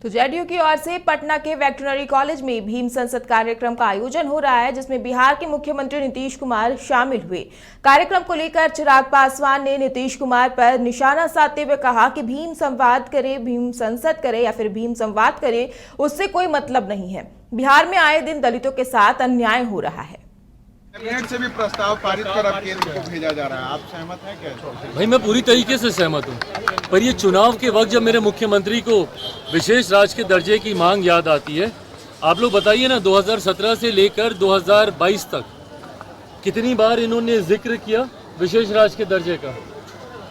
तो जेडीयू की ओर से पटना के वेटरनरी कॉलेज में भीम संसद कार्यक्रम का आयोजन हो रहा है, जिसमें बिहार के मुख्यमंत्री नीतीश कुमार शामिल हुए। कार्यक्रम को लेकर चिराग पासवान ने नीतीश कुमार पर निशाना साधते हुए कहा कि भीम संवाद करे, भीम संसद करे या फिर भीम संवाद करे, उससे कोई मतलब नहीं है। बिहार में आए दिन दलितों के साथ अन्याय हो रहा है। कैबिनेट से भी प्रस्ताव पारित कर अब केंद्र को भेजा जा रहा है, आप सहमत हैं क्या? भाई मैं पूरी तरीके से सहमत हूँ, पर ये चुनाव के वक्त जब मेरे मुख्यमंत्री को विशेष राज्य के दर्जे की मांग याद आती है। आप लोग बताइए ना, 2017 से लेकर 2022 तक कितनी बार इन्होंने जिक्र किया विशेष राज्य के दर्जे का।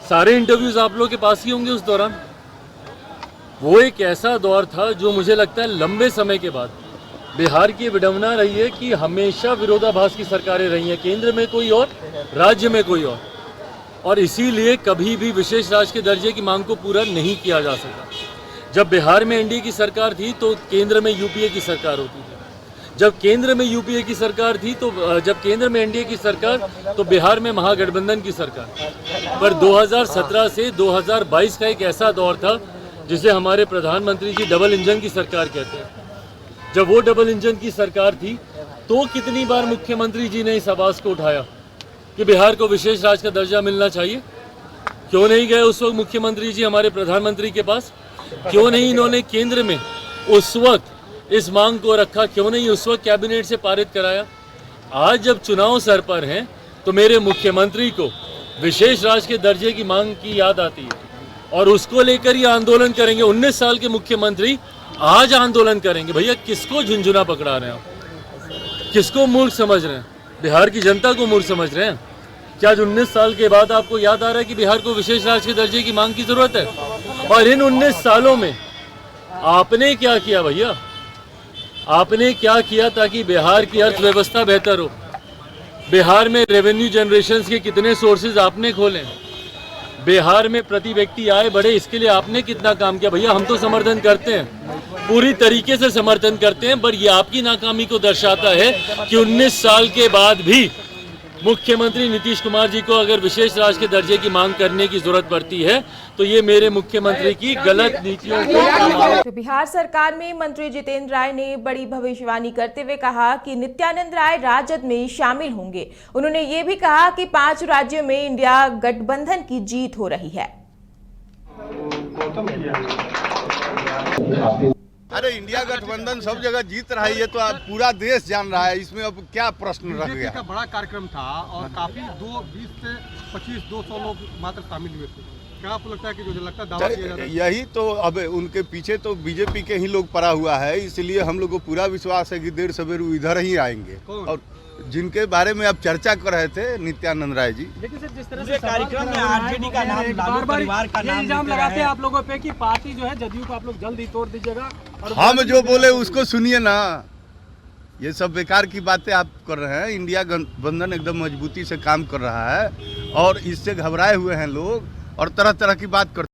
सारे इंटरव्यूज आप लोग के पास ही होंगे उस दौरान। वो एक ऐसा दौर था जो मुझे लगता है लंबे समय के बाद बिहार की विडंबना रही है कि हमेशा विरोधाभास की सरकारें रही हैं, केंद्र में कोई और, राज्य में कोई और इसीलिए कभी भी विशेष राज्य के दर्जे की मांग को पूरा नहीं किया जा सका। जब बिहार में एनडीए की सरकार थी तो केंद्र में यूपीए की सरकार होती थी। जब केंद्र में यूपीए की सरकार थी तो जब केंद्र में एनडीए की सरकार तो बिहार में महागठबंधन की सरकार। पर 2017 से 2022 का एक ऐसा दौर था जिसे हमारे प्रधानमंत्री जी डबल इंजन की सरकार कहते हैं। जब वो डबल इंजन की सरकार थी तो कितनी बार मुख्यमंत्री जी ने इस आवाज को उठाया कि बिहार को विशेष राज्य का दर्जा मिलना चाहिए। क्यों नहीं गए उस वक्त मुख्यमंत्री जी हमारे प्रधानमंत्री के पास? क्यों नहीं इन्होंने केंद्र में उस वक्त इस मांग को रखा? क्यों नहीं उस वक्त कैबिनेट से पारित कराया? आज जब चुनाव सर पर हैं तो मेरे मुख्यमंत्री को विशेष राज्य के दर्जे की मांग की याद आती है और उसको लेकर ये आंदोलन करेंगे। 19 साल के मुख्यमंत्री आज आंदोलन करेंगे। भैया किसको झुंझुना पकड़ा रहे हैं आप? किसको मूर्ख समझ रहे हैं? बिहार की जनता को मूर्ख समझ रहे हैं क्या? आज 19 साल के बाद आपको याद आ रहा है कि बिहार को विशेष राज्य के दर्जे की मांग की जरूरत है? और इन 19 सालों में आपने क्या किया भैया? आपने क्या किया ताकि बिहार की अर्थव्यवस्था बेहतर हो? बिहार में रेवेन्यू जनरेशन के कितने सोर्सेज आपने खोले? बिहार में प्रति व्यक्ति आय बढ़े, इसके लिए आपने कितना काम किया? भैया हम तो समर्थन करते हैं, पूरी तरीके से समर्थन करते हैं, पर ये आपकी नाकामी को दर्शाता है कि 19 साल के बाद भी मुख्यमंत्री नीतीश कुमार जी को अगर विशेष राज्य के दर्जे की मांग करने की जरूरत पड़ती है तो ये मेरे मुख्यमंत्री की गलत नीतियों को। तो बिहार सरकार में मंत्री जितेंद्र राय ने बड़ी भविष्यवाणी करते हुए कहा कि नित्यानंद राय राजद में शामिल होंगे। उन्होंने ये भी कहा कि 5 राज्यों में इंडिया गठबंधन की जीत हो रही है। अरे इंडिया गठबंधन सब जगह जीत रहा है, ये तो पूरा देश जान रहा है। इसमें अब क्या प्रश्न रह गया? का बड़ा कार्यक्रम था और काफी 20 से 25-200 लोग मात्र शामिल हुए थे। क्या आपको लगता है कि जो लगता है दावा किया जाता है? यही तो अब उनके पीछे तो बीजेपी के ही लोग पड़ा हुआ है, इसलिए हम लोग को पूरा विश्वास है कि देर सवेर इधर ही आएंगे। और जिनके बारे में आप चर्चा कर रहे थे नित्यानंद राय जी, लेकिन सर जिस तरह से कार्यक्रम में आरजेडी का नाम, लालू परिवार का नाम इल्जाम लगाते हैं आप लोगों पे कि पार्टी जो है जदयू को आप लोग जल्द ही तोड़ दीजिएगा। हम जो बोले उसको सुनिए ना, ये सब बेकार की बातें आप कर रहे हैं। इंडिया गठबंधन एकदम मजबूती से काम कर रहा है और इससे घबराए हुए हैं लोग और तरह तरह की बात करते हैं।